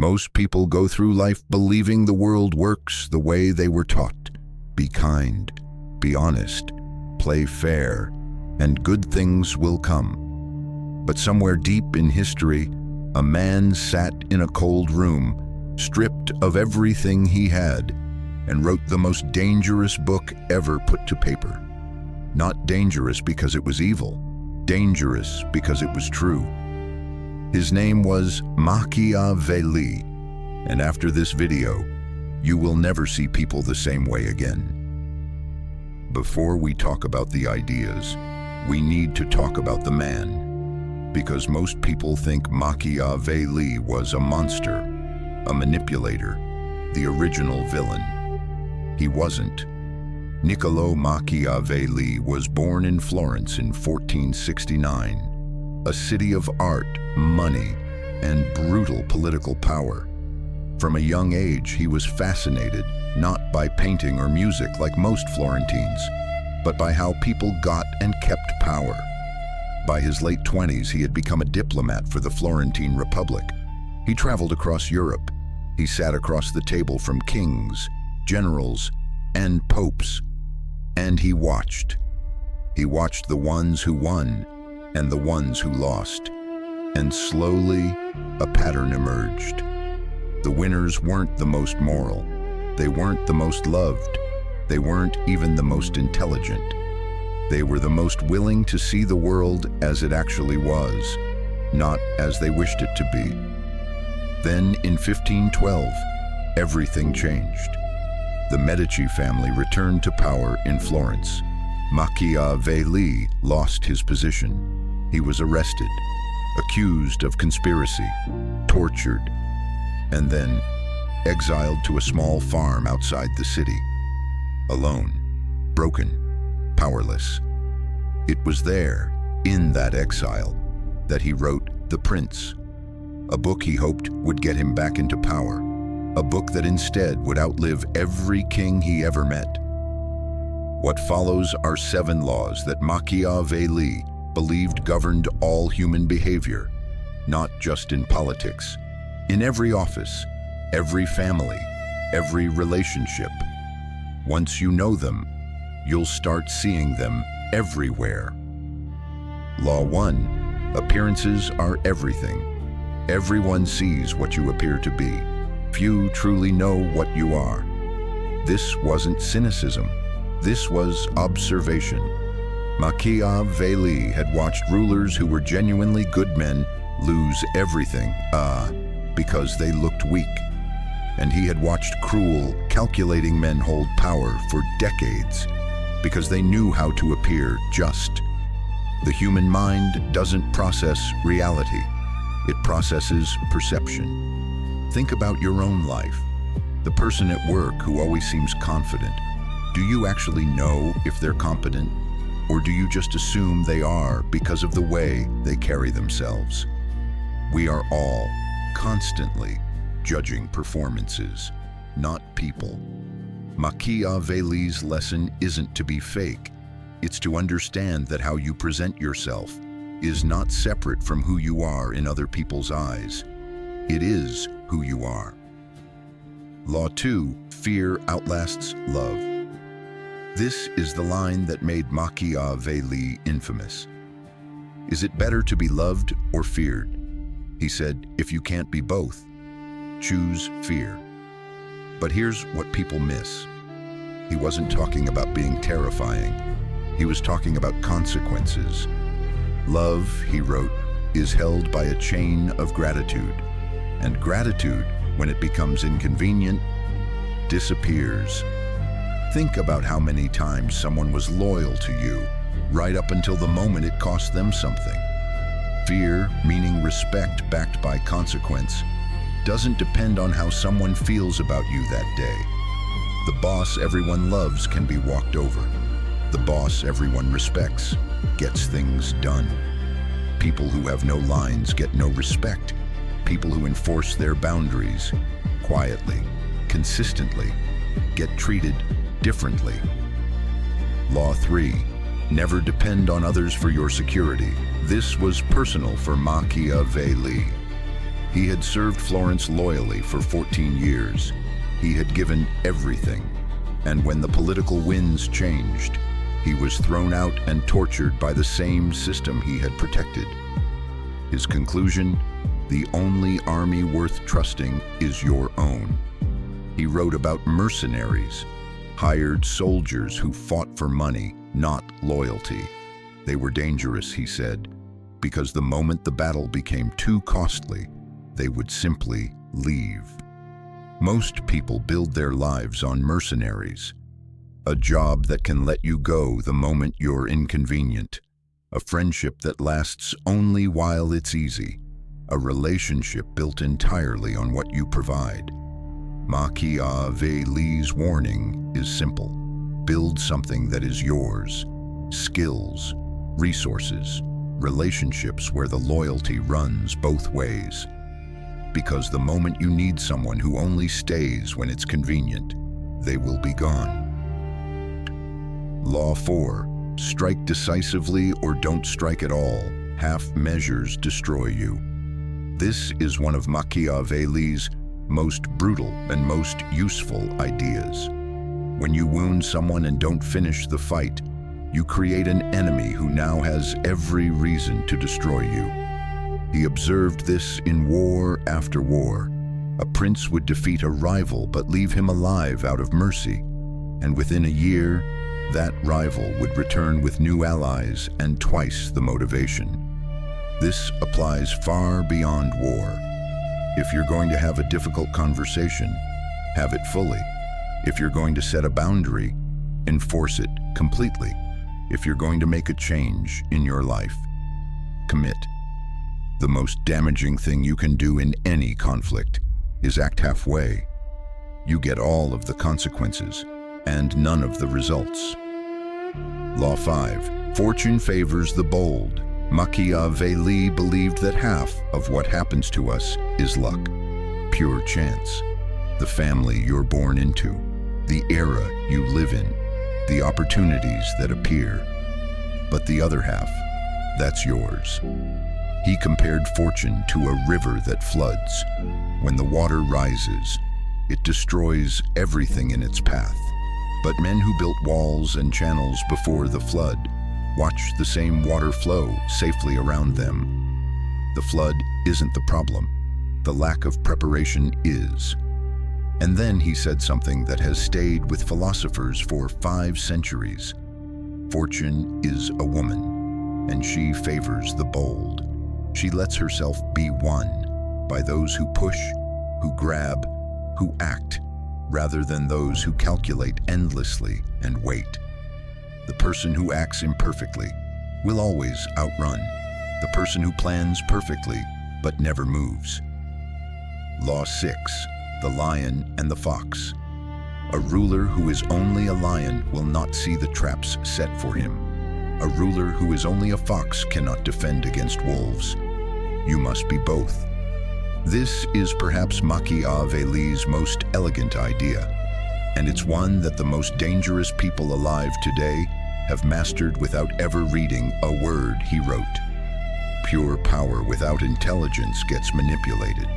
Most people go through life believing the world works the way they were taught. Be kind, be honest, play fair, and good things will come. But somewhere deep in history, a man sat in a cold room, stripped of everything he had, and wrote the most dangerous book ever put to paper. Not dangerous because it was evil, dangerous because it was true. His name was Machiavelli, and after this video, you will never see people the same way again. Before we talk about the ideas, we need to talk about the man, because most people think Machiavelli was a monster, a manipulator, the original villain. He wasn't. Niccolò Machiavelli was born in Florence in 1469, a city of art, money, and brutal political power. From a young age, he was fascinated not by painting or music like most Florentines, but by how people got and kept power. By his late 20s, he had become a diplomat for the Florentine Republic. He traveled across Europe. He sat across the table from kings, generals, and popes. And he watched. He watched the ones who won and the ones who lost. And slowly, a pattern emerged. The winners weren't the most moral. They weren't the most loved. They weren't even the most intelligent. They were the most willing to see the world as it actually was, not as they wished it to be. Then, in 1512, everything changed. The Medici family returned to power in Florence. Machiavelli lost his position. He was arrested, accused of conspiracy, tortured, and then exiled to a small farm outside the city. Alone, broken, powerless. It was there, in that exile, that he wrote The Prince, a book he hoped would get him back into power. A book that instead would outlive every king he ever met. What follows are 7 laws that Machiavelli believed governed all human behavior, not just in politics, in every office, every family, every relationship. Once you know them, you'll start seeing them everywhere. Law 1, appearances are everything. Everyone sees what you appear to be. Few truly know what you are. This wasn't cynicism. This was observation. Machiavelli had watched rulers who were genuinely good men lose everything, because they looked weak. And he had watched cruel, calculating men hold power for decades, because they knew how to appear just. The human mind doesn't process reality. It processes perception. Think about your own life. The person at work who always seems confident. Do you actually know if they're competent? Or do you just assume they are because of the way they carry themselves? We are all constantly judging performances, not people. Machiavelli's lesson isn't to be fake. It's to understand that how you present yourself is not separate from who you are in other people's eyes. It is who you are. Law 2, fear outlasts love. This is the line that made Machiavelli infamous. Is it better to be loved or feared? He said, if you can't be both, choose fear. But here's what people miss. He wasn't talking about being terrifying. He was talking about consequences. Love, he wrote, is held by a chain of gratitude. And gratitude, when it becomes inconvenient, disappears. Think about how many times someone was loyal to you, right up until the moment it cost them something. Fear, meaning respect backed by consequence, doesn't depend on how someone feels about you that day. The boss everyone loves can be walked over. The boss everyone respects gets things done. People who have no lines get no respect. People who enforce their boundaries quietly, consistently, get treated differently. Law 3, never depend on others for your security. This was personal for Machiavelli. He had served Florence loyally for 14 years. He had given everything. And when the political winds changed, he was thrown out and tortured by the same system he had protected. His conclusion: the only army worth trusting is your own. He wrote about mercenaries, hired soldiers who fought for money, not loyalty. They were dangerous, he said, because the moment the battle became too costly, they would simply leave. Most people build their lives on mercenaries, a job that can let you go the moment you're inconvenient, a friendship that lasts only while it's easy, a relationship built entirely on what you provide. Machiavelli's warning is simple: build something that is yours, skills, resources, relationships where the loyalty runs both ways. Because the moment you need someone who only stays when it's convenient, they will be gone. Law 4. Strike decisively or don't strike at all. Half measures destroy you. This is one of Machiavelli's most brutal and most useful ideas. When you wound someone and don't finish the fight, you create an enemy who now has every reason to destroy you. He observed this in war after war. A prince would defeat a rival but leave him alive out of mercy, and within a year, that rival would return with new allies and twice the motivation. This applies far beyond war. If you're going to have a difficult conversation, have it fully. If you're going to set a boundary, enforce it completely. If you're going to make a change in your life, commit. The most damaging thing you can do in any conflict is act halfway. You get all of the consequences and none of the results. Law 5. Fortune favors the bold. Machiavelli believed that half of what happens to us is luck, pure chance. The family you're born into, the era you live in, the opportunities that appear. But the other half, that's yours. He compared fortune to a river that floods. When the water rises, it destroys everything in its path. But men who built walls and channels before the flood watched the same water flow safely around them. The flood isn't the problem. The lack of preparation is. And then he said something that has stayed with philosophers for 5 centuries. Fortune is a woman, and she favors the bold. She lets herself be won by those who push, who grab, who act, rather than those who calculate endlessly and wait. The person who acts imperfectly will always outrun the person who plans perfectly but never moves. Law 6. The lion and the fox. A ruler who is only a lion will not see the traps set for him. A ruler who is only a fox cannot defend against wolves. You must be both. This is perhaps Machiavelli's most elegant idea, and it's one that the most dangerous people alive today have mastered without ever reading a word he wrote. Pure power without intelligence gets manipulated.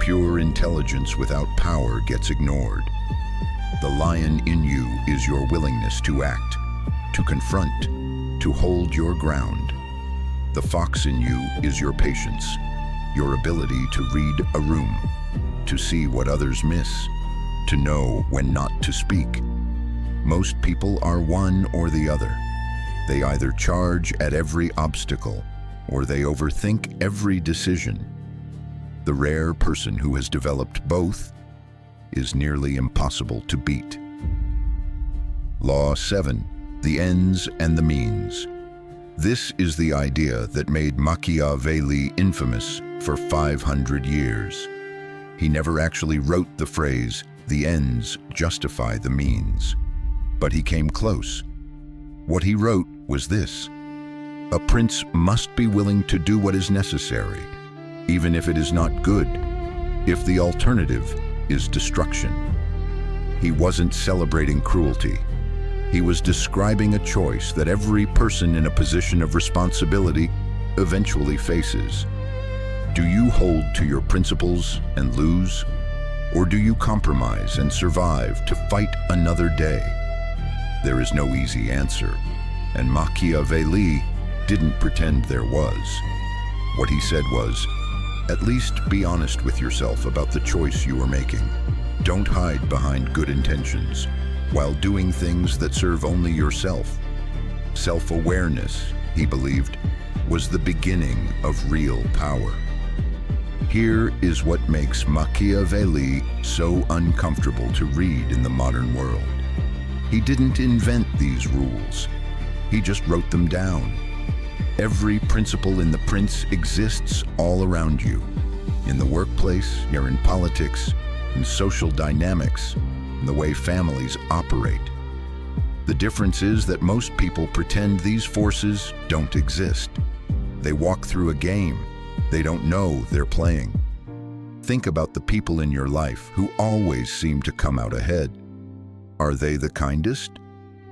Pure intelligence without power gets ignored. The lion in you is your willingness to act, to confront, to hold your ground. The fox in you is your patience, your ability to read a room, to see what others miss, to know when not to speak. Most people are one or the other. They either charge at every obstacle or they overthink every decision. The rare person who has developed both is nearly impossible to beat. Law 7. The ends and the means. This is the idea that made Machiavelli infamous for 500 years. He never actually wrote the phrase, "The ends justify the means," but he came close. What he wrote was this: a prince must be willing to do what is necessary, even if it is not good, if the alternative is destruction. He wasn't celebrating cruelty. He was describing a choice that every person in a position of responsibility eventually faces. Do you hold to your principles and lose? Or do you compromise and survive to fight another day? There is no easy answer, and Machiavelli didn't pretend there was. What he said was, at least be honest with yourself about the choice you are making. Don't hide behind good intentions while doing things that serve only yourself. Self-awareness, he believed, was the beginning of real power. Here is what makes Machiavelli so uncomfortable to read in the modern world. He didn't invent these rules. He just wrote them down. Every principle in The Prince exists all around you. In the workplace, or in politics, in social dynamics, in the way families operate. The difference is that most people pretend these forces don't exist. They walk through a game. They don't know they're playing. Think about the people in your life who always seem to come out ahead. Are they the kindest?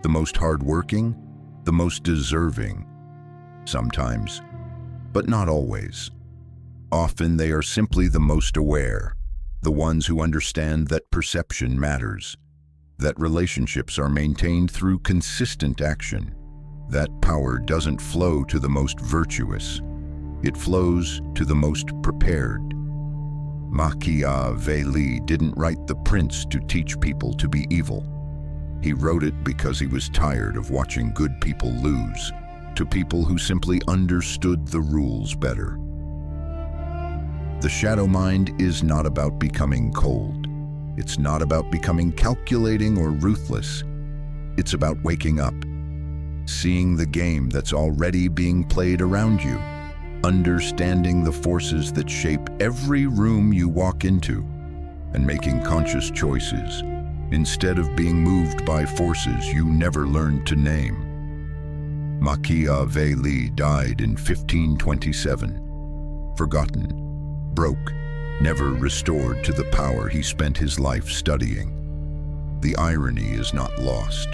The most hardworking? The most deserving? Sometimes, but not always. Often they are simply the most aware, the ones who understand that perception matters, that relationships are maintained through consistent action, that power doesn't flow to the most virtuous, it flows to the most prepared. Machiavelli didn't write The Prince to teach people to be evil. He wrote it because he was tired of watching good people lose to people who simply understood the rules better. The shadow mind is not about becoming cold. It's not about becoming calculating or ruthless. It's about waking up, seeing the game that's already being played around you, understanding the forces that shape every room you walk into, and making conscious choices instead of being moved by forces you never learned to name. Machiavelli died in 1527, forgotten, broke, never restored to the power he spent his life studying. The irony is not lost,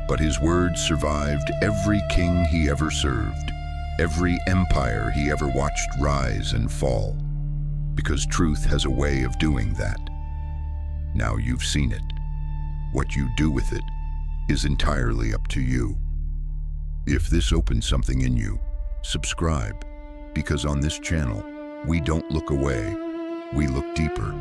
but his words survived every king he ever served, every empire he ever watched rise and fall, because truth has a way of doing that. Now you've seen it. What you do with it is entirely up to you. If this opens something in you, subscribe, because on this channel, we don't look away, we look deeper.